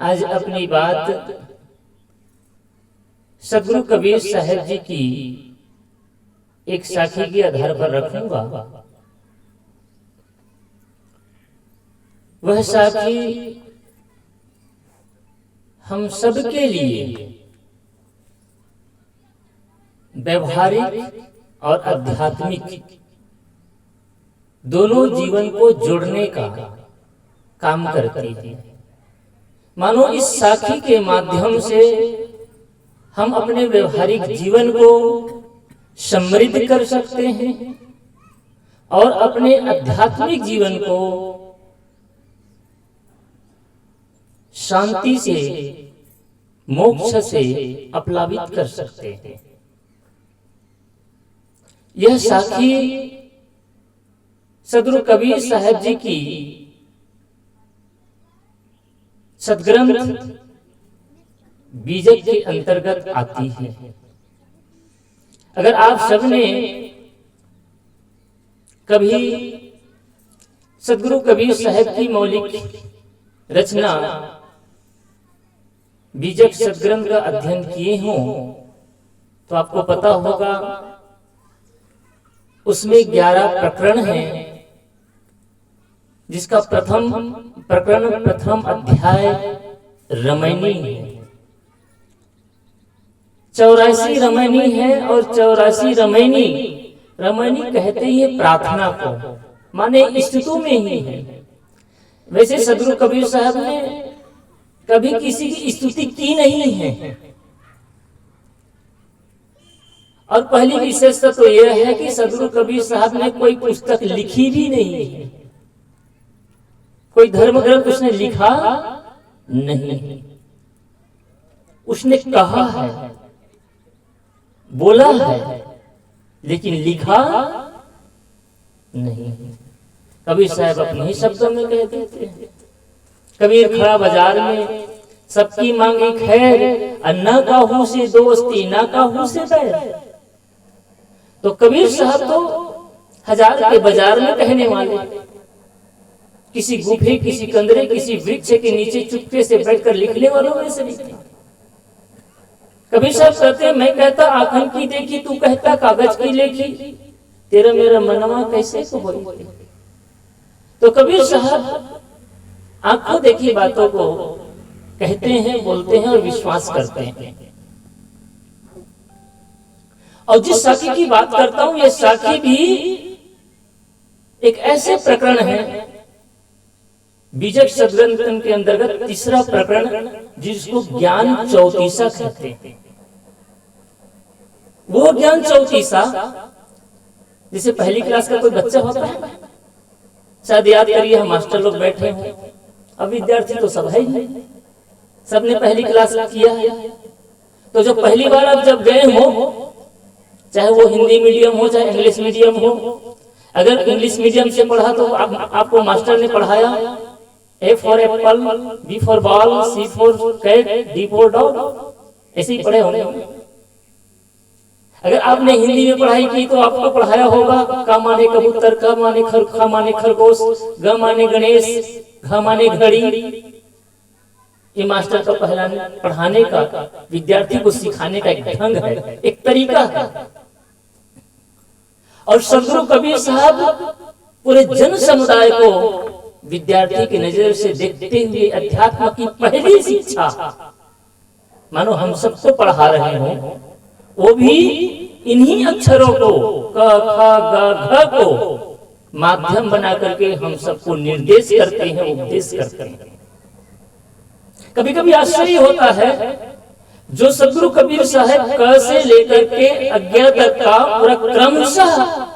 आज अपनी बात सदगुरु कबीर साहब जी की एक साखी के आधार पर रखूंगा। वह साखी हम सबके लिए व्यवहारिक और आध्यात्मिक दोनों जीवन को जोड़ने का काम करती है। मानो इस साखी के माध्यम से हम अपने व्यवहारिक जीवन को समृद्ध कर सकते हैं और अपने आध्यात्मिक जीवन को शांति से, मोक्ष से अपलावित कर सकते हैं। यह साखी सदगुरु कबीर साहब जी की सदग्रंथ बीजक के अंतर्गत आती है। अगर आप सबने कभी सदगुरु कबीर साहब की मौलिक रचना बीजक सदग्रंथ का अध्ययन किए हों तो आपको पता होगा उसमें 11 प्रकरण हैं, जिसका प्रथम प्रकरण, प्रथम अध्याय रमैनी है। 84 रमैनी है और 84 रमैनी कहते ही प्रार्थना को, माने स्तुति में ही है। वैसे सदगुरु कबीर साहब ने कभी किसी की स्तुति की नहीं है। और पहली विशेषता तो यह है कि सदगुरु कबीर साहब ने कोई पुस्तक लिखी भी नहीं है, कोई धर्म ग्रंथ उसने लिखा नहीं। उसने कहा है, बोला है, लेकिन लिखा नहीं। कबीर साहब अपने ही शब्दों में कह देते हैं, कबीर खड़ा बाजार में सबकी मांगी खैर, अन्ना काहू से दोस्ती ना काहू से बैर। तो कबीर साहब तो हजार के बाजार में कहने वाले, किसी गुफे, किसी कंदरे, किसी वृक्ष के नीचे चुपके से बैठकर लिखने वालों में से नहीं। कबीर साहब कहते हैं, मैं कहता आंखन की देखी, तू कहता कागज की लेखी, तेरा मेरा मनवा कैसे को होई। तो कबीर साहब आंखों देखी बातों को कहते हैं, बोलते हैं और विश्वास करते हैं। और जिस साखी की बात करता हूं, यह साखी भी एक ऐसे प्रकरण है बीजक सदग्रंथ के अंतर्गत तीसरा प्रकरण, जिसको ज्ञान चौतीसा कहते हैं। वो ज्ञान चौतीसा जैसे पहली क्लास का कोई बच्चा होता है, शायद याद करिए, हम मास्टर लोग बैठे हैं, अब विद्यार्थी तो सब है, सबने पहली क्लास किया है। तो जो पहली बार आप जब गए हो, चाहे वो हिंदी मीडियम हो चाहे इंग्लिश मीडियम हो, अगर इंग्लिश मीडियम से पढ़ा तो आपको मास्टर ने पढ़ाया A for apple, B for ball, C for cat, D for dog, ऐसे ही पढ़े होंगे। अगर आपने हिंदी में पढ़ाई की तो आपको पढ़ाया होगा का माने कबूतर, का माने खा माने खरगोश, ग माने गणेश, घ माने घड़ी। ये मास्टर का पढ़ाने का, विद्यार्थी को सिखाने का एक ढंग है, एक तरीका है। और सदगुरु कबीर साहब पूरे जन समुदाय को विद्यार्थी की नजर से देखते हुए अध्यात्म की पहली शिक्षा, मानो हम सबको पढ़ा रहे हो, वो भी इन्हीं अक्षरों को क ख ग घ को माध्यम बना करके हम सबको निर्देश करते हैं, उपदेश करते हैं। कभी कभी आश्चर्य होता है, जो सदगुरु कबीर साहब क से लेकर के अज्ञा तक का पूरा क्रमशः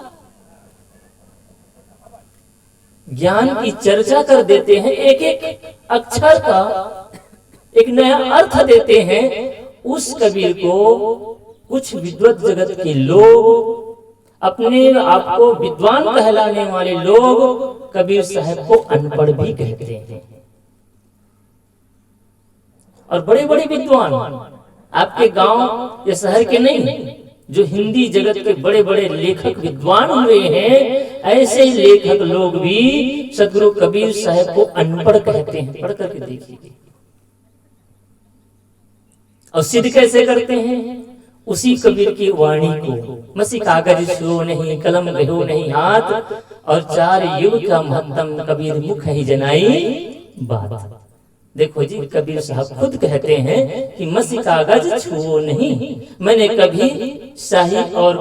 ज्ञान की चर्चा कर देते हैं, एक एक अक्षर का एक नया अर्थ देते हैं। उस कबीर को कुछ विद्वत जगत के लोग, अपने आप को विद्वान कहलाने वाले लोग, कबीर साहब को अनपढ़ भी कहते हैं। और बड़े बड़े विद्वान आपके गांव या शहर के नहीं, जो हिंदी जगत के बड़े बड़े लेखक विद्वान हुए हैं, ऐसे लेखक लोग भी सदगुरु कबीर साहब को अनपढ़ कहते हैं। पढ़ करके देखिए, और सिद्ध कैसे करते हैं? उसी कबीर की वाणी को, मसी कागज छुओ नहीं, कलम रहो नहीं हाथ, और चार युग का महत्तम कबीर मुख ही जनाई बात। देखो जी, कबीर साहब खुद कहते हैं कि मसी कागज छुओ नहीं, मैंने कभी शाही और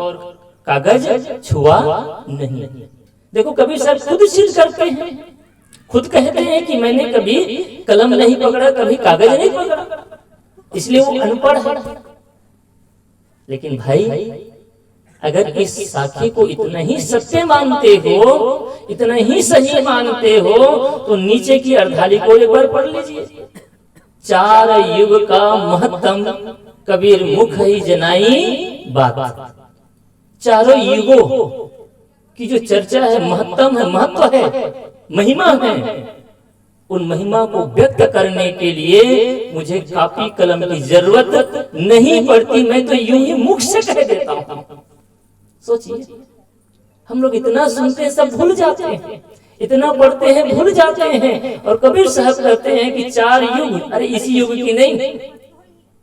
कागज छुआ नहीं। देखो कबीर साहब खुद सिद्ध करते हैं, खुद कहते हैं कि मैंने कभी कलम नहीं पकड़ा, कभी कागज नहीं पकड़ा, इसलिए वो अनपढ़ है। लेकिन भाई, अगर इस साखी को इतना ही सत्य मानते हो, इतना ही सही मानते हो, तो नीचे की अर्धाली को एक बार पढ़ लीजिए। चार युग का महत्तम कबीर मुख ही जनाई बात। चारों युगों की जो चर्चा है, महत्तम है, महत्व है, महिमा है, उन महिमा को व्यक्त करने के लिए मुझे कापी कलम की जरूरत नहीं पड़ती, मैं तो यूं ही मुख से कह देता हूं। सोचिए, हम लोग इतना सुनते हैं, सब भूल जाते हैं, इतना पढ़ते हैं, भूल जाते हैं। और कबीर साहब कहते हैं कि चार युग, अरे इसी युग की नहीं,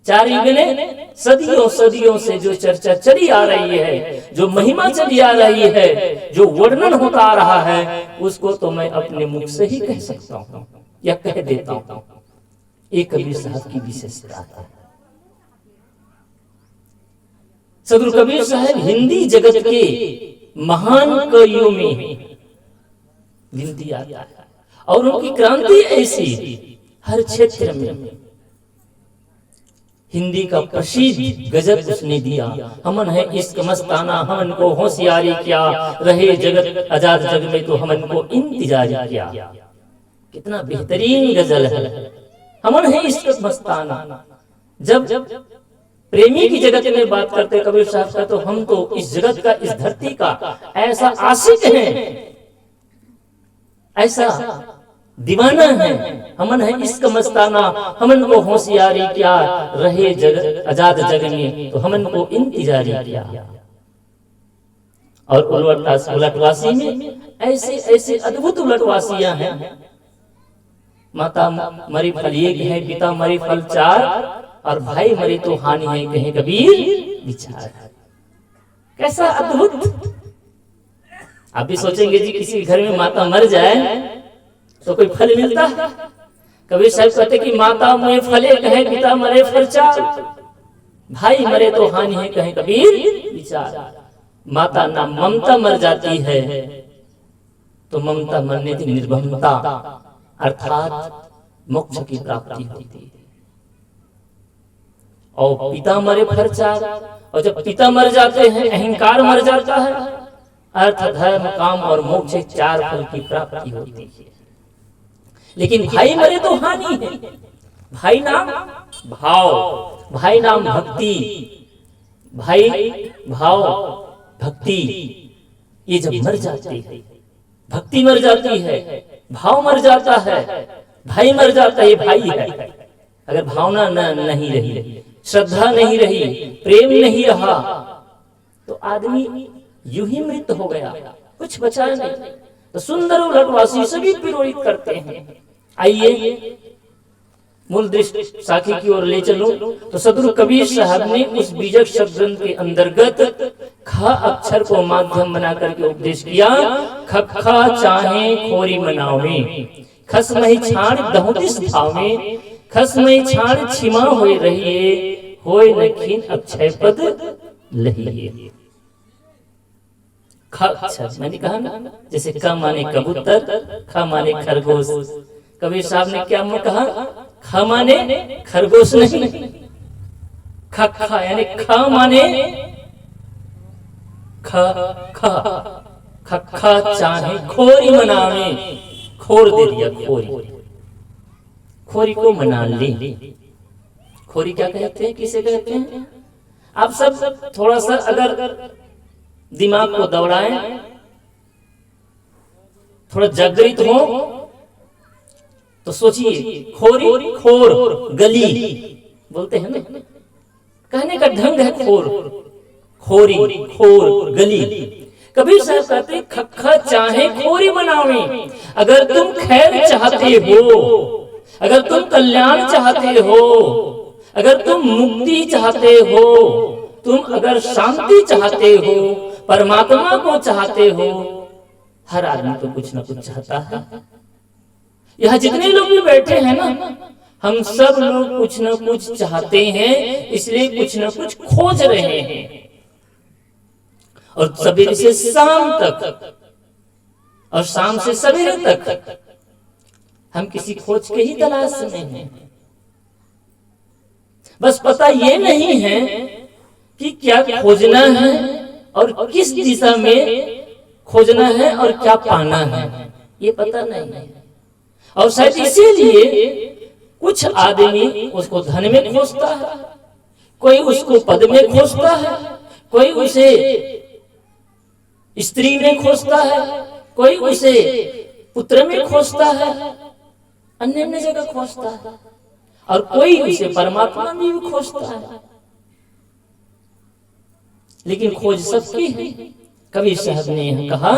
चार युग ने सदियों सदियों से जो चर्चा चली आ रही है, जो महिमा चली आ रही है, जो वर्णन होता आ रहा है, उसको तो मैं अपने मुख से ही कह सकता हूँ या कह देता हूँ। ये कबीर साहब की विशेषता है। सदगुरु कबीर साहब हिंदी जगत के महान कवियों में गिनती आता है, और उनकी क्रांति ऐसी हर क्षेत्र में। हिंदी का प्रसिद्ध गजल उसने दिया, हमन है इश्क मस्ताना, हमन को होशियारी क्या, रहे जगत आजाद जग में तो हमन को इंतजारी क्या। कितना बेहतरीन गजल है, हमन है इश्क मस्ताना। जब प्रेमी की जगत में बात करते कबीर साहब का, तो हम तो इस जगत का, इस धरती का ऐसा आशिक है, ऐसा दीवाना है, हमन है इश्क मस्ताना, हमन को होशियारी क्या, रहे जगत आजाद जग में तो हमन को इंतजारी क्या। और उलटवासी में ऐसे ऐसे अद्भुत उलटवासियां हैं। माता मरी फल एक है, पिता मरी फल चार, और भाई मरी तो हानि है, कहे कबीर विचार। कैसा अद्भुत! आप भी सोचेंगे जी, किसी घर में माता मर जाए तो कोई फल मिलता है? कबीर साहब कहते कि माता मरे फल एक है, पिता मरे फल चार, भाई मरे तो हानि है, कहे कबीर विचार। माता ना ममता मर जाती है तो ममता मरने की निर्भमता, अर्थात मोक्ष की प्राप्ति होती है। और पिता मरे फल चार, और जब पिता मर जाते हैं, अहंकार मर जाता है, अर्थ धर्म काम और मोक्ष, चार फल की प्राप्ति होती है। लेकिन भाई मरे तो हानि है। भाई नाम भाव, भाई नाम भक्ति, भाई भाव भक्ति, ये जब मर जाती है, भक्ति मर जाती है, भाव मर जाता है, भाई मर जाता है, भाई है। अगर भावना नहीं रही, श्रद्धा नहीं रही, प्रेम नहीं रहा, तो आदमी यूं ही मृत हो गया, कुछ बचा नहीं। तो सुंदर उलटवासी सभी पिरोहित करते हैं। आइए मूल दृष्टि साखी की ओर ले चलूं, तो सदगुरु कबीर साहब ने उस बीजक शब्द ग्रंथ के अंतर्गत ख अक्षर को माध्यम बना करके उपदेश किया। खखा चाहे खोरी मनावे, खसमहि छाड़ दहुतिस भावे, खसमहि छाड़ छिमा होए रहिए, होए नखीन अक्षय पद लहिए। ख अक्षर मैंने कहा ना, जैसे क माने कबूतर, ख माने खरगोश। कबीर साहब ने क्या कहा? ख माने खरगोश नहीं, खखा यानी ख माने खखा चाहे खोरी मनावे, खोर दे दिया, खोरी, खोरी को मना ले। खोरी क्या कहते हैं, किसे कहते हैं? आप सब थोड़ा सा अगर दिमाग को दौड़ाएं, थोड़ा जागृत हो, तो सोचिए, खोरी खोर गली बोलते हैं ना, कहने का ढंग है खोर, खोरी खोर गली। कबीर साहब कहते हैं खखा चाहे खोरी मनावे। अगर तुम खैर चाहते हो, अगर तुम कल्याण चाहते हो, अगर तुम मुक्ति चाहते हो, तुम अगर शांति चाहते हो, परमात्मा को चाहते हो, हर आदमी तो कुछ ना कुछ चाहता है। यहाँ जितने लोग भी बैठे हैं ना, हम सब लोग कुछ ना कुछ चाहते हैं, इसलिए कुछ ना कुछ खोज रहे हैं। और सवेरे से शाम तक और शाम से सवेरे तक हम किसी खोज के ही तलाश में हैं। बस पता ये नहीं है कि क्या खोजना है और किस दिशा में खोजना है और क्या पाना है, ये पता नहीं है। और शायद इसीलिए कुछ आदमी उसको धन में खोजता है, कोई उसको पद में खोजता है, कोई उसे स्त्री में खोजता है, कोई उसे पुत्र में खोजता है, अन्य अन्य जगह खोजता है, और कोई उसे परमात्मा में भी खोजता है। लेकिन खोज सबकी है। कबीर साहब ने यह कहा,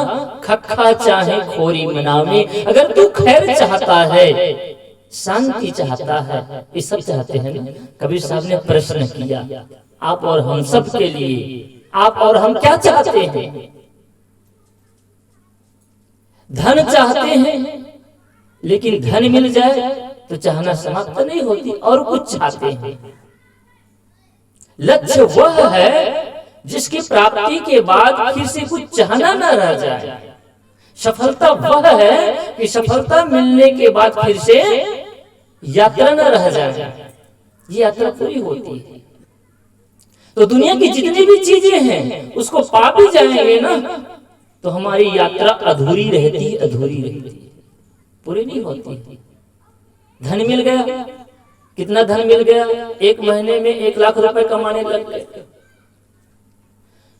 खखा चाहे खोरी मनावे। अगर तू खैर चाहता है, शांति चाहता है, ये सब चाहते हैं ना। कबीर साहब ने प्रश्न किया आप और हम सब के लिए, आप और हम क्या चाहते हैं? धन चाहते हैं, लेकिन धन मिल जाए तो चाहना समाप्त नहीं होती, और कुछ चाहते हैं। लक्ष्य वह है जिसकी प्राप्ति के बाद फिर से कुछ चाहना न रह जाए। सफलता वह है कि सफलता मिलने के बाद फिर से यात्रा न रह जाए, ये यात्रा पूरी होती है। तो दुनिया की जितनी भी चीजें हैं उसको पा भी जाएंगे ना, तो हमारी यात्रा अधूरी रहती है, अधूरी रहती है, पूरी नहीं होती। धन मिल गया, कितना धन मिल गया? एक महीने में 1 लाख रुपए कमाने लग गए।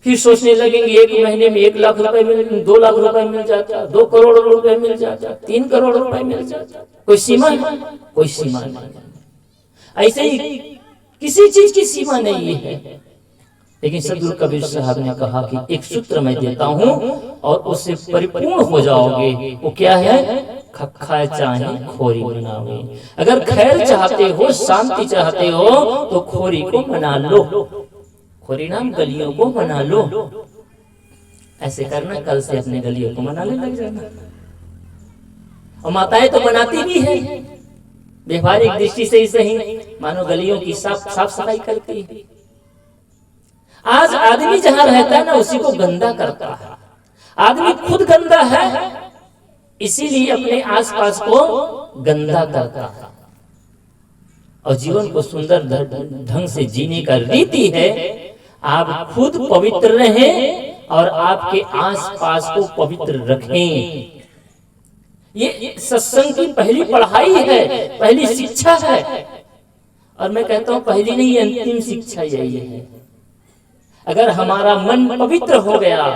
फिर सोचने लगेंगे एक महीने में 1 लाख रुपए मिल, 2 लाख रुपए मिल जाता, 2 करोड़ रुपए मिल जाता, 3 करोड़ रुपए मिल जाता। कोई सीमा है? कोई सीमा नहीं। ऐसे ही किसी चीज की सीमा नहीं है। लेकिन सदगुरु कबीर साहब ने कहा कि एक सूत्र मैं देता हूं और उससे परिपूर्ण हो जाओगे। वो क्या है? खखा चाहे खोरी मनावे। अगर खैर चाहते हो, शांति चाहते हो, तो खोरी को मना लो। खोरी नाम गलियों को मना लो। ऐसे करना, कल से अपने गलियों को मनाने लग जाना। और माताएं तो मनाती भी है, व्यवहारिक दृष्टि से ही सही, मानो गलियों की साफ सफाई करती है। आज आदमी जहां रहता है ना, उसी को गंदा करता है। आदमी खुद गंदा है, इसीलिए अपने आसपास को गंदा करता है। और जीवन को सुंदर ढंग से जीने का रीति है, आप खुद पवित्र रहें और आपके आसपास को पवित्र रखें। ये सत्संग की पहली पढ़ाई है, पहली शिक्षा है। और मैं कहता हूं पहली नहीं, अंतिम शिक्षा यही है। अगर हमारा मन पवित्र हो गया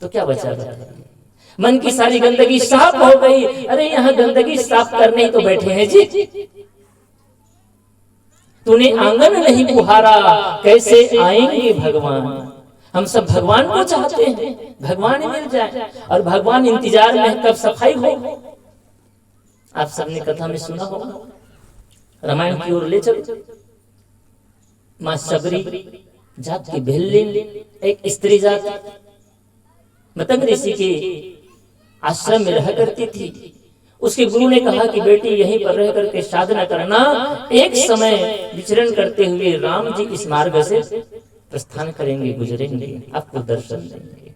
तो क्या बचा? मन की सारी गंदगी साफ हो गई। अरे यहाँ गंदगी साफ करने ही तो बैठे हैं जी। तूने आंगन नहीं बुहारा, कैसे आएंगे भगवान? हम सब भगवान को चाहते हैं, भगवान मिल जाए, और भगवान इंतजार में कब सफाई हो। आप सबने कथा में सुना होगा, रामायण की ओर ले चलो। मां सबरी जात की भिल्ली, एक स्त्री जात मतंग ऋषि के आश्रम में रह करती थी। उसके गुरु ने कहा कि बेटी यहीं पर रह करके साधना करना, एक समय विचरण करते हुए राम जी इस मार्ग से प्रस्थान करेंगे, गुजरेंगे, आपको दर्शन देंगे।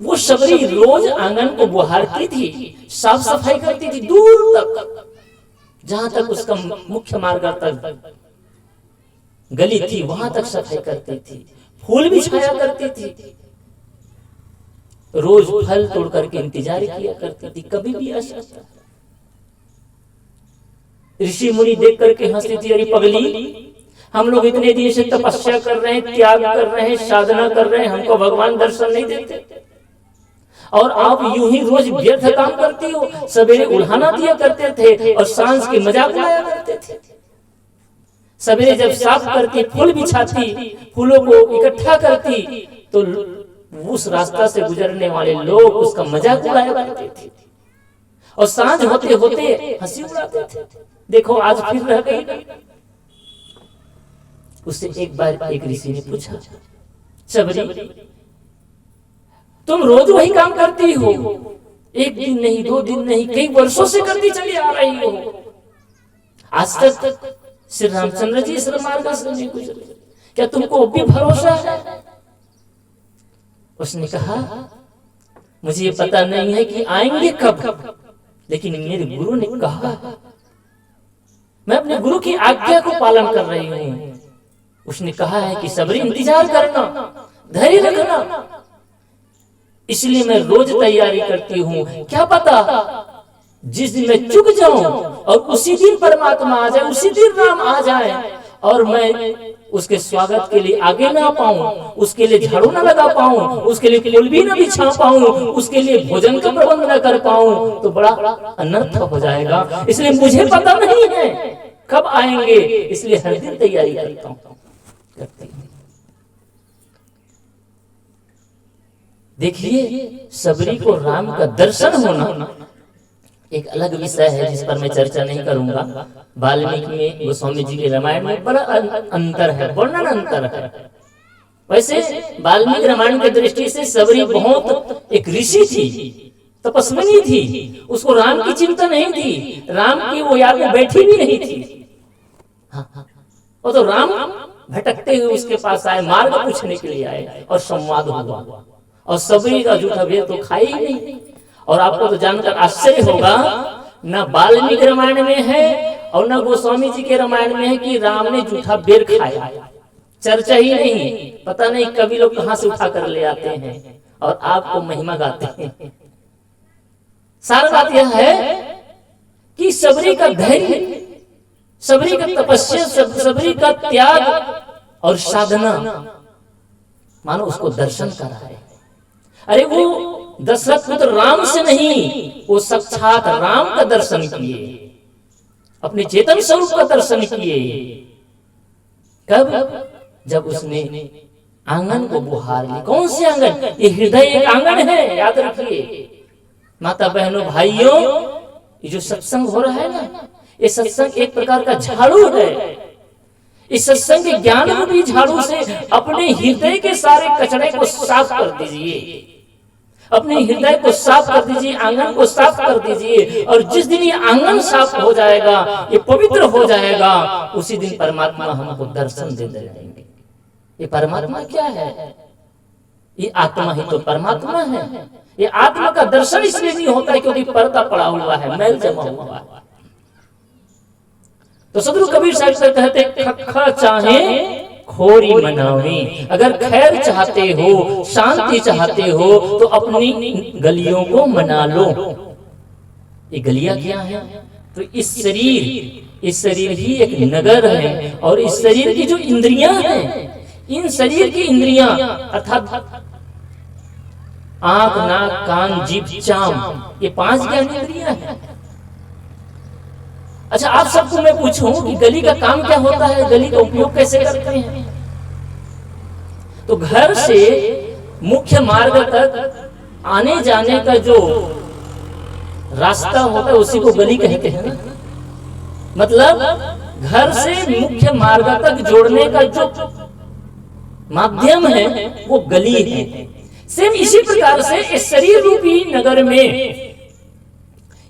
वो सबरी रोज आंगन को बुहारती थी, साफ सफाई करती थी, दूर तक, जहां तक उसका मुख्य मार्ग तक गली थी वहां तक सफाई करती थी, फूल भी छाया करती थी। रोज फल तोड़ करके इंतजार किया करती थी, कभी भी आ सकता। ऋषि मुनि देख करके हंसती थी, अरे पगली, हम लोग इतने दिन से तपस्या कर रहे हैं, त्याग कर रहे हैं, साधना कर रहे हैं, हमको भगवान दर्शन नहीं देते, और आप यूं ही रोज व्यर्थ काम करती हो। सवेरे उल्हाना दिया करते थे और सांझ के मजाक उड़ाया करते थे। सवेरे जब साफ करती, फूल बिछाती, फूलों को इकट्ठा करती, तो उस रास्ता से गुजरने वाले लोग उसका मजाक उड़ाया करते थे। और सांझ होते होते हंसी उड़ाते थे। देखो आज फिर रह गई। उससे एक बार एक ऋषि ने पूछा, सबरी तुम रोज वही काम करती हो, एक दिन नहीं, 2 दिन नहीं, कई वर्षों से करती चली आ रही हो, आज तक श्री रामचंद्र जी इस मार्ग से नहीं गुजरे, क्या तुमको भी भरोसा है? उसने कहा, मुझे ये पता नहीं है कि आएंगे कब, लेकिन मेरे गुरु ने कहा, मैं अपने गुरु की आज्ञा को पालन कर रही हूं। उसने कहा है कि सबरी इंतजार करना, धैर्य रखना, इसलिए मैं रोज तैयारी करती हूँ। क्या पता जिस दिन मैं चुक जाऊं और उसी दिन परमात्मा आ जाए, उसी दिन राम आ जाए और मैं उसके स्वागत के लिए आगे ना पाऊं, उसके लिए झाड़ू ना लगा पाऊं, उसके लिए फूल भी ना बिछा पाऊं, उसके लिए भोजन का प्रबंध ना कर पाऊं, तो बड़ा अनर्थ हो जाएगा। इसलिए मुझे पता नहीं है कब आएंगे, इसलिए हर दिन तैयारी करता हूं। देखिए, सबरी को राम का दर्शन होना एक अलग विषय है जिस पर मैं चर्चा नहीं करूंगा। वाल्मीकि में, गोस्वामी जी के रामायण में बड़ा अंतर है, वर्णन अंतर है। वैसे वाल्मीकि रामायण की दृष्टि से सबरी बहुत एक ऋषि थी, तपस्विनी थी, उसको राम की चिंता नहीं थी, राम की वो याद में बैठी भी नहीं थी। वो तो राम भटकते हुए उसके पास आए, मार्ग पूछने के लिए आए और संवाद हुआ, और सबरी का जूठा भेद तो खाई ही नहीं। और आपको तो जानकर आश्चर्य होगा, न वाल्मीकि रामायण में है और न गोस्वामी जी के रामायण में है कि राम ने जूठा बेर खाया, चर्चा ही नहीं। पता नहीं कभी लोग कहां से उठा कर ले आते हैं और आपको महिमा गाते हैं। सारा बात यह है कि सबरी का धैर्य, सबरी का तपस्या, सबरी का त्याग और साधना, मानो उसको दर्शन करा है। अरे वो दशरथ पुत्र राम से नहीं, वो साक्षात राम का दर्शन किए, अपने चेतन स्वरूप का दर्शन किए। कब? जब उसने आंगन को बुहार ली। कौन से आंगन? ये हृदय एक आंगन है, याद रखिए माता बहनों भाइयों। ये जो सत्संग हो रहा है ना, ये सत्संग एक प्रकार का झाड़ू है। इस सत्संग के ज्ञान रूपी झाड़ू से अपने हृदय के सारे कचरे को साफ कर दीजिए, अपने हृदय को साफ कर दीजिए, आंगन को साफ कर दीजिए। और जिस दिन ये आंगन साफ हो जाएगा, ये पवित्र हो जाएगा, उसी दिन परमात्मा हमको दर्शन दे देंगे। ये परमात्मा क्या है? ये आत्मा ही तो परमात्मा है। ये आत्मा का दर्शन इसलिए नहीं होता है क्योंकि पर्दा पड़ा हुआ है, मैल जमा हुआ है। तो सदगुरु कबीर साहब कहते, खखा चाहे खोरी मनावे। अगर खैर चाहते हो, शांति चाहते हो, तो अपनी गलियों को मना लो। ये गलियां क्या है? तो इस शरीर ही एक नगर है, और इस शरीर की जो इंद्रियां हैं, इन शरीर की इंद्रियां अर्थात आंख, नाक, कान, जीभ, चाम, ये 5 ज्ञान इंद्रियां हैं। अच्छा, आप सबको मैं पूछूं कि गली का काम क्या होता है, गली का उपयोग कैसे करते हैं? तो घर से मुख्य मार्ग तक आने जाने का जो रास्ता होता है उसी को गली कहते हैं ना। मतलब घर से मुख्य मार्ग तक जोड़ने का जो माध्यम है वो गली है। सेम इसी प्रकार से इस शरीर रूपी नगर में,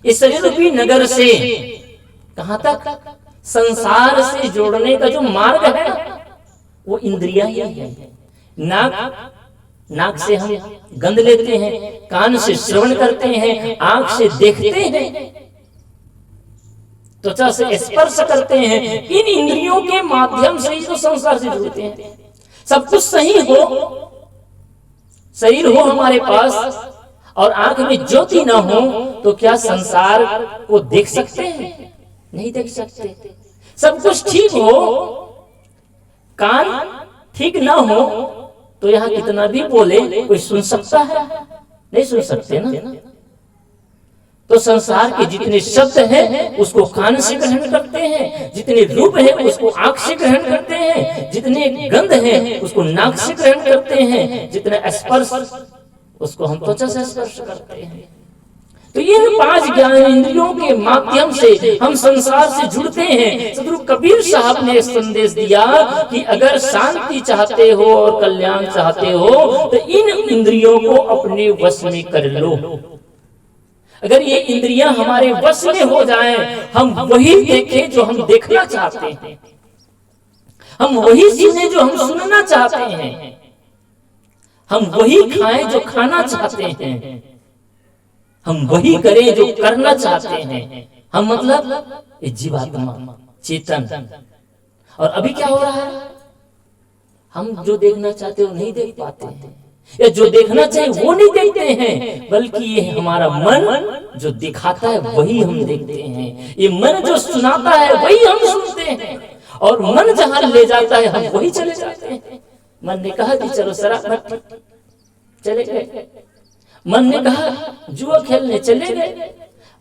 इस शरीर रूपी नगर से कहां तक? संसार से जोड़ने का जो मार्ग है वो इंद्रियां ही है। नाक से हम गंध लेते हैं, कान से श्रवण करते हैं, आंख से देखते हैं, त्वचा से स्पर्श करते हैं। इन इंद्रियों के माध्यम से ही तो संसार से जुड़ते हैं। सब कुछ सही हो, शरीर हो हमारे पास और आंख में ज्योति ना हो, तो क्या संसार को देख सकते हैं? नहीं देख सकते। सब कुछ ठीक हो, कान ठीक ना हो, तो यहाँ कितना भी बोले कोई सुन सकता है? नहीं सुन सकते ना। तो संसार के जितने शब्द हैं उसको कान से ग्रहण करते हैं, जितने रूप हैं उसको आंख से ग्रहण करते हैं, जितने गंध हैं उसको नाक से ग्रहण करते हैं, जितने स्पर्श उसको हम त्वचा से स्पर्श करते हैं। तो ये 5 ज्ञान इंद्रियों के माध्यम से हम संसार से जुड़ते हैं। सदगुरु कबीर साहब ने संदेश दिया कि अगर शांति चाहते हो और कल्याण चाहते हो तो इन इंद्रियों को अपने वश में कर लो। अगर ये इंद्रियां हमारे वश में हो जाएं, हम वही देखें जो हम देखना चाहते हैं, हम वही सुने जो हम सुनना चाहते हैं, हम वही खाएं जो खाना चाहते हैं, हम वही करें जो करना चाहते हैं। हम मतलब ये जीवात्मा चेतन। और अभी क्या हो रहा है, हम जो देखना चाहते हो नहीं देख पाते हैं, या जो देखना चाहिए वो नहीं देखते हैं, बल्कि ये हमारा मन जो दिखाता है वही हम देखते हैं। ये मन जो सुनाता है वही हम सुनते हैं, और मन जहां ले जाता है हम वही चले जाते हैं। मन ने कहा कि चलो शराब, चले गए। मन ने कहा जुआ खेलने, चले गए।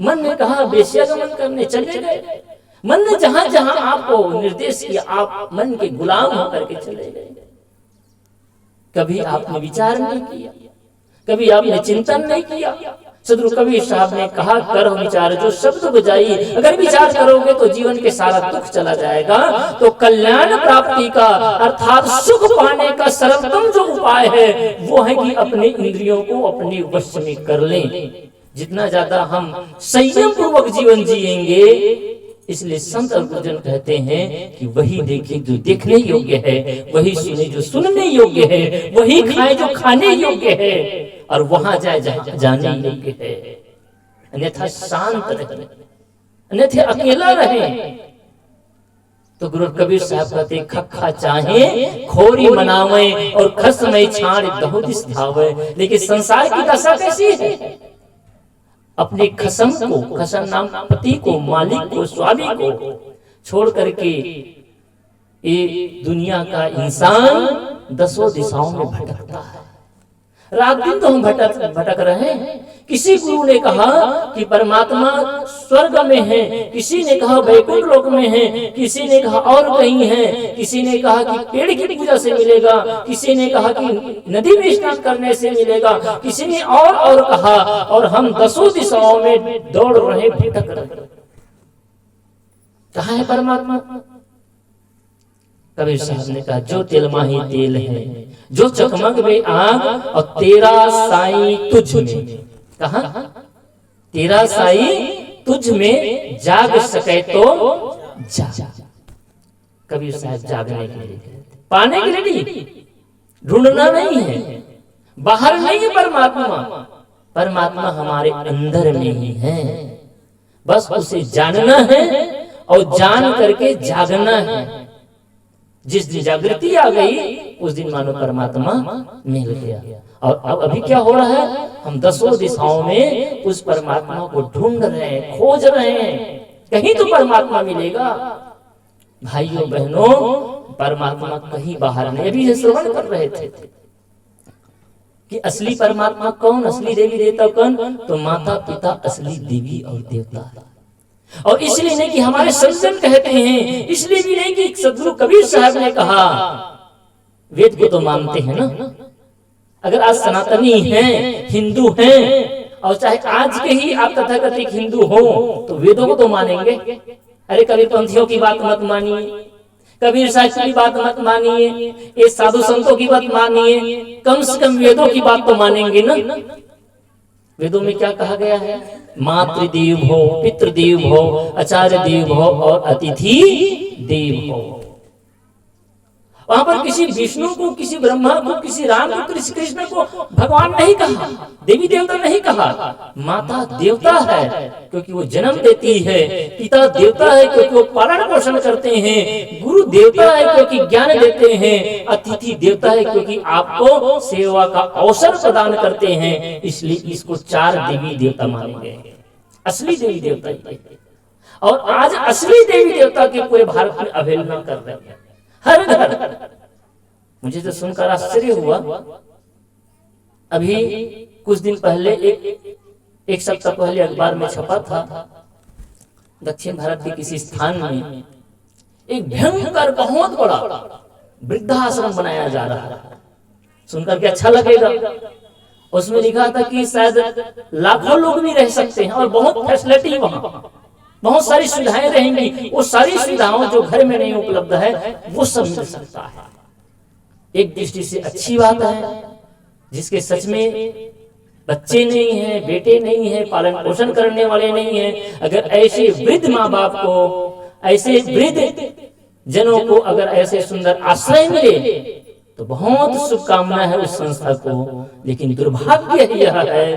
मन ने कहा वेश्यागमन करने, चले गए। मन ने जहां जहां आपको निर्देश किया आप मन के गुलाम होकर के चले गए। कभी आपने विचार नहीं किया, कभी आपने चिंतन नहीं किया। सदगुरु कबीर साहब ने कहा करो विचार जो शब्द बजाई, अगर विचार करोगे तो जीवन के सारा दुख चला जाएगा। तो कल्याण प्राप्ति का अर्थात सुख पाने का सरलतम जो उपाय है वो है कि अपने इंद्रियों को अपने वश में कर लें। जितना ज्यादा हम संयम पूर्वक जीवन जिएंगे, इसलिए संत और गुरुजन कहते हैं कि वही देखे जो देखने योग्य है, वही सुने जो सुनने योग्य है, वही खाए जो खाने योग्य है, और वहां जाए जहां जाने योग्य है। अन्यथा शांत रहे, अन्यथा अकेला रहे। तो गुरु कबीर साहब कहते खखा चाहे खोरी मनावे और खसमय छाड़ दहो दिस धावे। लेकिन संसार की दशा कैसी है, अपने खसम को, खसम नाम पति को, मालिक को, स्वामी को छोड़ करके ये दुनिया का इंसान 10 दिशाओं में भटकता है। रात दिन तो हम भटक रहे हैं। किसी गुरु ने कहा कि परमात्मा स्वर्ग में है, किसी ने कहा वैकुंठ लोक में है, किसी ने कहा और कहीं है, किसी ने कहा कि पेड़ की पूजा से मिलेगा, किसी ने कहा कि नदी में स्नान करने से मिलेगा, किसी ने और कहा, और हम 10 दिशाओं में दौड़ रहे, भटक रहे। कहाँ है परमात्मा? कबीर साहब ने कहा जो तेल माही तेल है, जो चकमक में आग, और तेरा साई तुझ में। कहा तेरा साई तुझ में जाग सके तो जा। कबीर साहब जागने के लिए, पाने के लिए नहीं, ढूंढना नहीं है, बाहर नहीं है परमात्मा। परमात्मा हमारे अंदर में ही है, बस उसे जानना है और जान करके जागना है। जिस दिन जागृति आ गई उस दिन मानो परमात्मा मिल गया। और अब अभी क्या हो रहा है, हम 10 दिशाओं में उस परमात्मा को ढूंढ रहे हैं, खोज रहे हैं, कहीं तो परमात्मा मिलेगा। भाइयों बहनों, परमात्मा कहीं बाहर नहीं। अभी श्रवण कर रहे थे कि असली परमात्मा कौन, असली देवी देवता कौन, तो माता पिता असली देवी और देवता। और इसलिए नहीं कि हमारे संतन कहते हैं, इसलिए भी नहीं कि सदगुरु कबीर साहब ने कहा। वेद को तो मानते हैं ना, अगर आज सनातनी हैं, हिंदू हैं, और चाहे आज के ही आप तथाकथित हिंदू हो तो वेदों को तो मानेंगे। अरे कबीर पंथियों की बात मत मानिए, कबीर साहब की बात मत मानिए, ये साधु संतों की बात मानिए, कम से कम वेदों की बात तो मानेंगे ना। वेदों में क्या कहा गया है, मातृदेव हो, पितृदेव हो, आचार्य देव हो और अतिथि देव हो। वहां पर किसी विष्णु को, किसी ब्रह्मा को, किसी राम को, किसी कृष्ण को भगवान नहीं कहा, देवी देवता नहीं कहा। माता देवता है क्योंकि वो जन्म देती है, पिता देवता है क्योंकि वो पालन पोषण करते हैं, गुरु देवता है क्योंकि ज्ञान देते हैं, अतिथि देवता है क्योंकि आपको सेवा का अवसर प्रदान करते हैं। इसलिए इसको 4 देवी देवता माने गए, असली देवी देवता। और आज असली देवी देवता की पूरे भारत में अवहेलना कर रहे हैं, हर घर। मुझे तो सुनकर आश्चर्य हुआ। अभी कुछ दिन पहले, एक सप्ताह पहले अखबार में छपा था, दक्षिण भारत के किसी स्थान में एक भयंकर बहुत बड़ा वृद्धाश्रम बनाया जा रहा है। सुनकर के अच्छा लगेगा। उसमें लिखा था कि शायद लाखों लोग भी रह सकते हैं और बहुत फैसिलिटी, वहां बहुत सारी सुविधाएं रहेंगी। वो सारी सुविधाओं जो घर में नहीं उपलब्ध है वो सब मिल सकता है। एक दृष्टि से अच्छी बात है। जिसके सच में बच्चे नहीं हैं, बेटे नहीं हैं, पालन पोषण करने वाले नहीं हैं, अगर ऐसे वृद्ध माँ बाप को, ऐसे वृद्ध जनों को अगर ऐसे सुंदर आश्रय मिले तो बहुत शुभकामना है उस संस्था को। लेकिन दुर्भाग्य यह है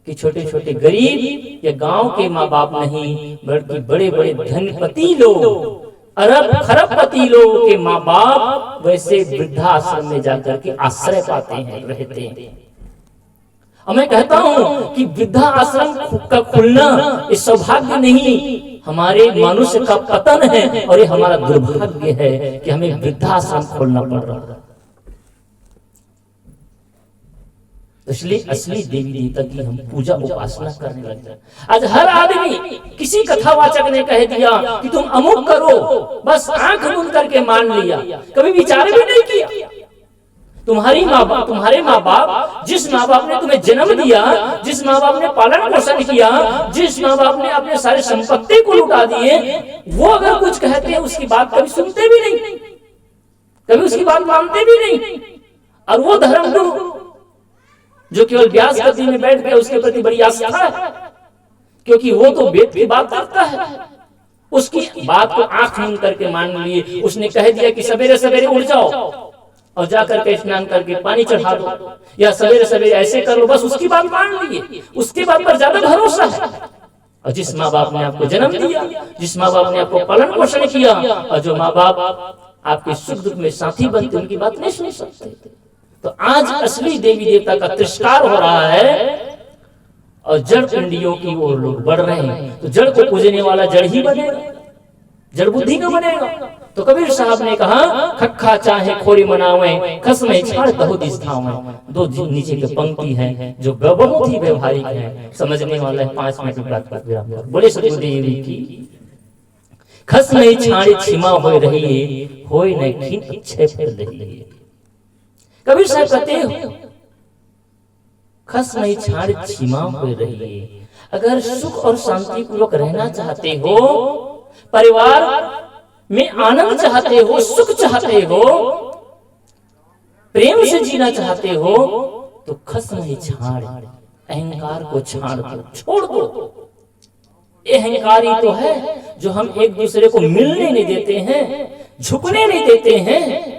कि छोटे छोटे गरीब या गांव के माँ बाप नहीं, बल्कि बड़े बड़े धनपति लोग, अरब खरबपति लोगों के माँ बाप वैसे वृद्धाश्रम में जाकर के आश्रय पाते हैं, रहते हैं। और मैं कहता हूं कि वृद्धाश्रम का खुलना ये सौभाग्य नहीं, हमारे मनुष्य का पतन है और ये हमारा दुर्भाग्य है कि हमें वृद्धाश्रम खोलना पड़ रहा है। इसलिए असली देवी देवता की हम पूजा उपासना करने लग जाए। आज हर आदमी, किसी कथावाचक ने कह दिया कि तुम अमुक करो, बस आंख बंद करके मान लिया, कभी विचार भी नहीं किया। तुम्हारे माँ बाप, जिस माँ बाप ने तुम्हें जन्म दिया, जिस माँ बाप ने पालन पोषण किया, जिस माँ बाप ने अपने सारे संपत्ति को लुटा दिए, वो अगर कुछ कहते हैं उसकी बात कभी सुनते भी नहीं, कभी उसकी बात मानते भी नहीं। और वो धर्मगुरु जो केवल व्यास गद्दी में बैठ गए, उसके प्रति बड़ी आस्था है, क्योंकि वो तो वेद की बात करता है, उसकी बात को आंख बंद करके मान लिए। उसने कह दिया कि सवेरे सवेरे उठ जाओ और जाकर के स्नान करके पानी चढ़ा दो, या सवेरे सवेरे ऐसे कर लो, बस उसकी बात मान लिए, उसके बात पर ज्यादा भरोसा है। और जिस माँ बाप ने आपको जन्म दिया, जिस माँ बाप ने आपको पालन पोषण किया, और जो माँ बाप आपके सुख दुख में साथी बनते, उनकी बात नहीं सुन सकते। तो आज असली देवी देवता का तिरस्कार हो रहा है और जड़ पिंडियों की ओर लोग बढ़ रहे हैं। तो जड़ को पूजने वाला जड़ ही बनेगा, जड़ बुद्धि का बनेगा। तो कबीर साहब ने कहा, खक्खा चाहे खोरी मनावे, खस में छाड़ बहुत स्थावे। दो नीचे की पंक्ति है जो बहुत ही व्यवहारिक है, समझने वाला है। 5 मिनट की बात कर बोले सतगुरुदेव की, खस में छाड़ छिमा हो रही है, होय न खीन अच्छे फल रही है। कबीर साहब कहते हो, खस नहीं छाड़ छिमा हो रही है। अगर सुख और शांति पूर्वक रहना चाहते हो, परिवार में आनंद चाहते हो, सुख चाहते हो, प्रेम से जीना चाहते हो, तो खस नहीं छाड़, अहंकार को छाड़ दो, छोड़ दो। ये अहंकार ही तो है जो हम एक दूसरे को मिलने नहीं देते हैं, झुकने नहीं देते हैं।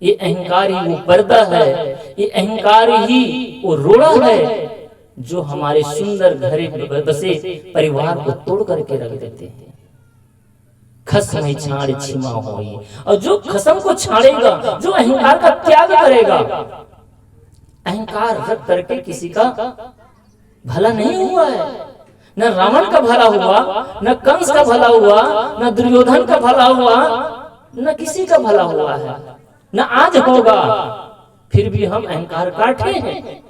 ये अहंकार ही वो पर्दा है, ये अहंकार ही वो रोड़ा है जो हमारे सुंदर घर बसे परिवार को तोड़ करके रख देते हैं। खस में छाड़ छिमा होई, और जो खसम को छाड़ेगा, जो अहंकार का त्याग करेगा, अहंकार रख करके किसी का भला नहीं हुआ है। न रावण का भला हुआ, न कंस का भला हुआ, न दुर्योधन का भला हुआ, न किसी का भला हुआ है, न आज होगा। फिर भी हम अहंकार काटे हैं।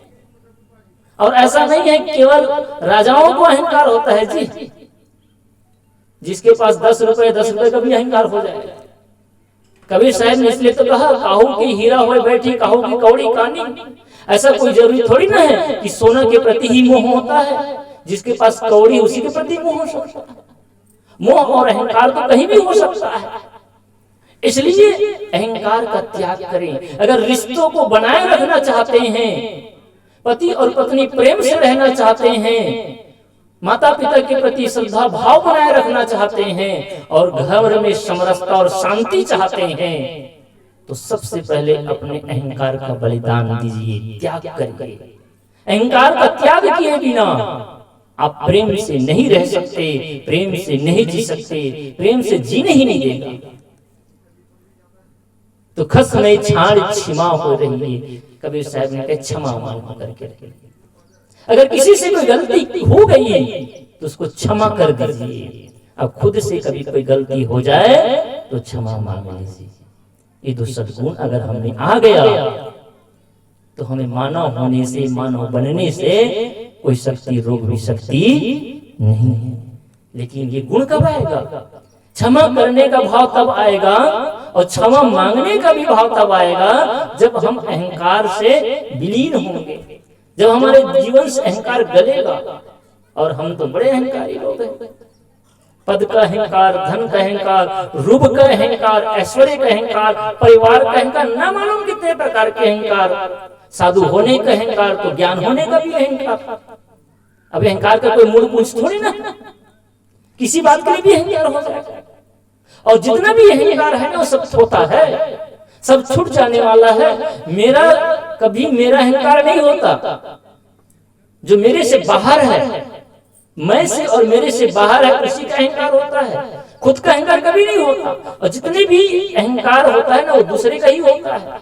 और ऐसा नहीं है केवल राजाओं को अहंकार होता है जी, जिसके पास 10 रुपए का भी अहंकार हो जाएगा। कबीर साहब ने इसलिए तो कहा, काहू की हीरा होए बैठी, काहू की कौड़ी कानी। ऐसा कोई जरूरी थोड़ी ना है कि सोना के प्रति ही मोह होता है, जिसके पास कौड़ी उसी के प्रति मोह हो सकता है। मोह और अहंकार तो कहीं भी हो सकता है। इसलिए अहंकार का त्याग करें। अगर रिश्तों को बनाए रखना चाहते हैं, पति और पत्नी प्रेम से रहना चाहते हैं, माता पिता के प्रति श्रद्धा भाव बनाए रखना चाहते हैं, और घर में समरसता और शांति चाहते हैं, तो सबसे पहले अपने अहंकार का बलिदान दीजिए, त्याग करिए। अहंकार का त्याग किए बिना आप प्रेम से नहीं रह सकते, प्रेम से नहीं जी सकते, प्रेम से जीने ही नहीं देगा। तो खस में छाड़ छिमा हो रही है। कबीर साहब ने कहा, क्षमा मान करके रहिए। अगर किसी से कोई गलती हो गई तो उसको क्षमा कर दीजिए। अब खुद से कभी कोई गलती हो जाए तो क्षमा मांग लीजिए। ये दो सद्गुण अगर हमें आ गया तो हमें मानव होने से, मानव बनने से कोई शक्ति रोक भी सकती नहीं है। लेकिन ये गुण कब आएगा? क्षमा करने का भाव तब आएगा और क्षमा मांगने का भी भाव तब आएगा जब हम अहंकार से विलीन होंगे, जब हमारे जीवन से अहंकार गलेगा। और हम तो बड़े अहंकारी लोग हैं। पद का अहंकार, धन का अहंकार, रूप का अहंकार, ऐश्वर्य का अहंकार, परिवार का अहंकार, न मालूम कितने प्रकार के अहंकार, साधु होने का अहंकार, तो ज्ञान होने का भी अहंकार। अब अहंकार का कोई मूल पूछ थोड़ी ना, किसी बात के लिए भी अहंकार हो जाएगा। और जितना भी अहंकार है ना वो सब होता है, सब छूट जाने वाला है। मेरा कभी मेरा अहंकार नहीं होता, जो मेरे से बाहर है, मैं से और मेरे से बाहर है, उसी का अहंकार होता है। खुद का अहंकार कभी नहीं होता। और जितने भी अहंकार होता है ना वो दूसरे का ही होता है,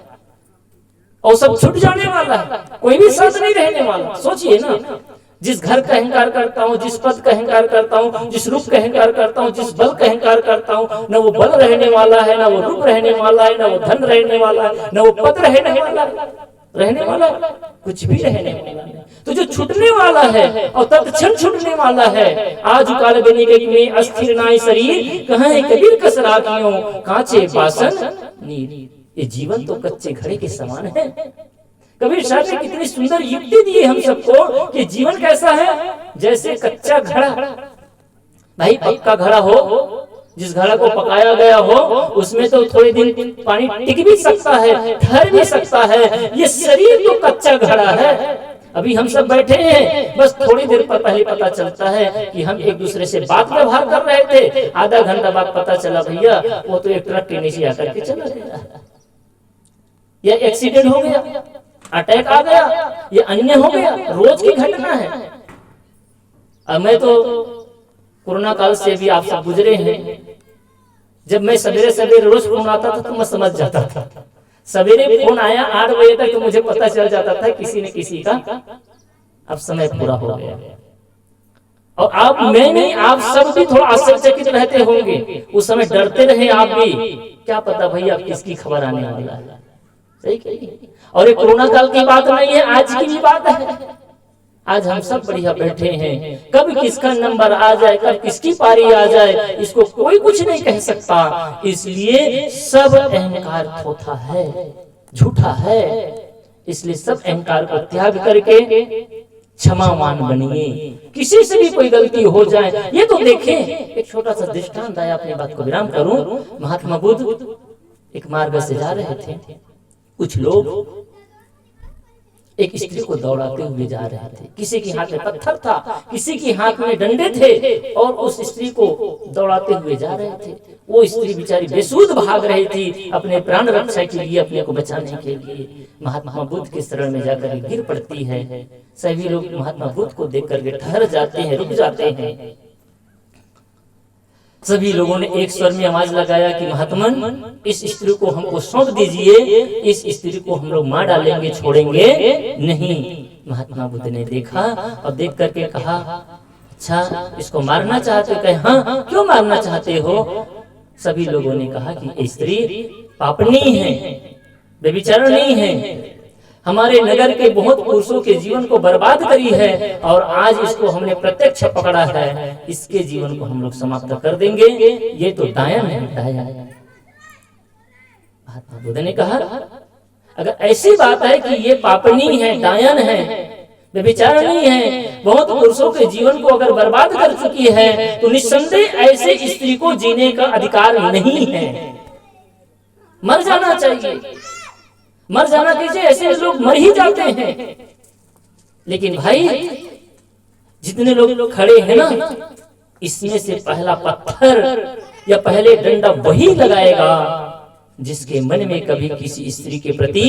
और सब छूट जाने वाला है, कोई भी साथ नहीं रहने वाला। सोचिए ना, जिस घर का अहंकार करता हूँ, जिस पद का अहंकार करता हूँ, जिस रूप का अहंकार करता हूँ, जिस बल का अहंकार करता हूँ, न वो बल रहने वाला है, न वो रूप रहने वाला है, न वो धन रहने वाला है, न वो पद रहने वाला है, कुछ भी रहने वाला है। तो जो छूटने वाला है और तत्क्षण छूटने वाला है, आज काल बनी में अस्थिर नाई शरीर, कहाँ है कबीर कस राखियों, कांचे बासन नीर। ये जीवन तो कच्चे घड़े के समान है। कबीर साहब ने कितनी सुंदर युक्ति दी हम सबको कि जीवन कैसा है, जैसे कच्चा घड़ा। भाई पक्का घड़ा हो, जिस घड़ा को पकाया गया हो, उसमें तो थोड़े दिन पानी टिक भी सकता है, ठहर भी सकता है। ये शरीर तो कच्चा घड़ा है। अभी हम सब बैठे हैं, बस थोड़ी देर पर पहले पता चलता है कि हम एक दूसरे से बात व्यवहार कर रहे थे, आधा घंटा बाद पता चला भैया वो तो एक ट्रक के नीचे आकर के चला गया, या एक्सीडेंट हो गया, अटैक आ गया, ये अन्य हो गया, रोज की घटना है। अब मैं तो कोरोना काल से भी आप सब गुजरे हैं। जब मैं सवेरे सवेरे रोज फोन आता था तो मैं समझ जाता था, सवेरे फोन आया 8 बजे तक तो मुझे पता चल जाता था किसी न किसी का अब समय पूरा हो गया। और आप, मैं नहीं, आप सब भी थोड़ा आश्चर्यचकित रहते होंगे, उस समय डरते रहे आप भी, क्या पता भैया अब किसकी खबर आने वाला है। सही कही। और ये कोरोना काल की बात नहीं है, आज की भी बात है। आज हम सब बढ़िया बैठे हैं, कब किसका नंबर आ जाए, कब किसकी पारी आ जाए, इसको कोई कुछ नहीं कह सकता। इसलिए सब अहंकार थोथा है, झूठा है। इसलिए सब अहंकार को त्याग करके क्षमावान बनिए। किसी से भी कोई गलती हो जाए, ये तो देखें। एक छोटा सा दृष्टांत आया, अपनी बात को विराम करूं। महात्मा बुद्ध एक मार्ग से जा रहे थे, कुछ लोग एक स्त्री को दौड़ाते हुए जा रहे थे। किसी के हाथ में पत्थर था, किसी के हाथ में डंडे थे, और उस स्त्री को दौड़ाते हुए जा रहे थे। वो स्त्री बेचारी बेसुध भाग रही थी अपने प्राण रक्षा के लिए, अपने को बचाने के लिए। महात्मा बुद्ध के शरण में जाकर गिर पड़ती है। सभी लोग महात्मा बुद्ध को देख करके ठहर जाते हैं, रुक जाते हैं। सभी लोगों ने एक स्वर में आवाज लगाया कि महात्मन, इस स्त्री को हमको सौंप दीजिए, इस स्त्री को हम लोग मार डालेंगे, छोड़ेंगे नहीं। महात्मा बुद्ध ने देखा और देख करके कहा, अच्छा इसको मारना चाहते हो? कहे हाँ, क्यों मारना चाहते हो? सभी लोगों ने कहा कि स्त्री पापनी है, व्यभिचारिणी है, हमारे नगर के बहुत पुरुषों के जीवन को बर्बाद करी है, और आज इसको हमने प्रत्यक्ष पकड़ा है, इसके जीवन को हम लोग समाप्त कर देंगे। ये तो दायन है, दायन। महात्मा बुद्ध ने कहा, अगर ऐसी बात है कि ये पापनी है, दायन है, व्यभिचारिणी है, बहुत पुरुषों के जीवन को अगर बर्बाद कर चुकी है, तो निस्संदेह ऐसे स्त्री को जीने का अधिकार नहीं है, मर जाना चाहिए। मर जाना कीजिए, ऐसे लोग मर ही जाते हैं। लेकिन भाई जितने लोग खड़े हैं ना, इसमें से पहला पत्थर या पहले डंडा वही लगाएगा जिसके मन में कभी किसी स्त्री के प्रति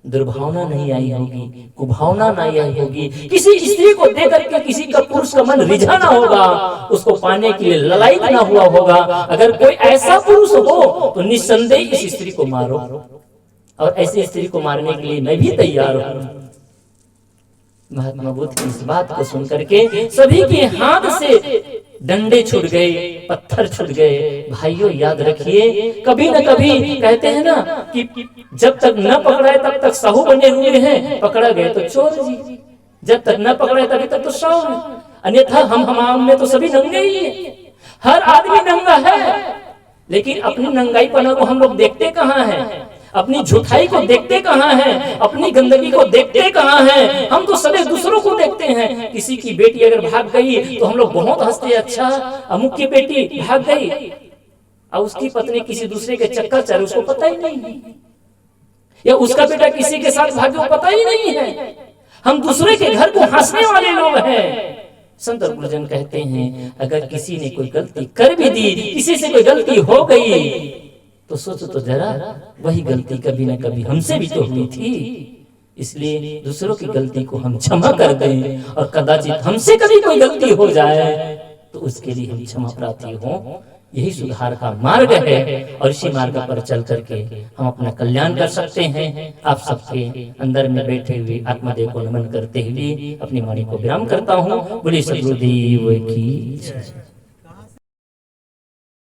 दुर्भावना नहीं आई होगी, कुभावना नहीं आई होगी, किसी स्त्री को देख करके किसी का पुरुष का मन रिझाना होगा, उसको पाने के लिए ललायित ना हुआ होगा। अगर कोई ऐसा पुरुष हो तो निस्संदेह इस स्त्री को मारो, और ऐसी स्त्री को मारने के लिए मैं भी तैयार हूं। महात्मा बुद्ध की इस बात को सुनकर के सभी के हाथ से डंडे छूट गए, पत्थर छूट गए। भाइयों याद रखिए, कभी न कभी कहते हैं ना कि जब तक न पकड़ाए तब तक साहू बने हुए हैं, पकड़ा गए तो चोर जी। जब तक न पकड़ाए तभी तक तो साहू, अन्यथा हम में तो सभी नंगे ही हैं। हर आदमी नंगा है, लेकिन अपनी नंगाईपना को हम लोग देखते कहाँ हैं, अपनी झूठाई को देखते कहाँ हैं, अपनी गंदगी को देखते कहाँ हैं। हम तो सदैव दूसरों को देखते हैं। किसी की बेटी अगर भाग गई तो हम लोग बहुत हंसते, अच्छा अमुक की बेटी भाग गई, और उसकी पत्नी किसी दूसरे के चक्कर चल, उसको पता ही नहीं, या उसका बेटा किसी के साथ भाग गया, पता ही नहीं है। हम दूसरे के घर को हंसने वाले लोग हैं। संत और गुरुजन कहते हैं, अगर किसी ने कोई गलती कर भी दी, किसी से कोई गलती हो गई, तो सोचो तो जरा, वही गलती कभी न कभी हमसे भी तो हुई थी। इसलिए दूसरों की गलती को हम क्षमा कर दें, और कदाचित हमसे कभी कोई गलती हो जाए तो उसके लिए हम क्षमा प्रार्थी हों। यही सुधार का मार्ग है, और इसी मार्ग पर चल करके हम अपना कल्याण कर सकते हैं। आप सबके अंदर में बैठे हुए आत्मदेव को नमन करते हुए अपनी वाणी को विराम करता हूँ। बोले सद्गुरुदेव की जय।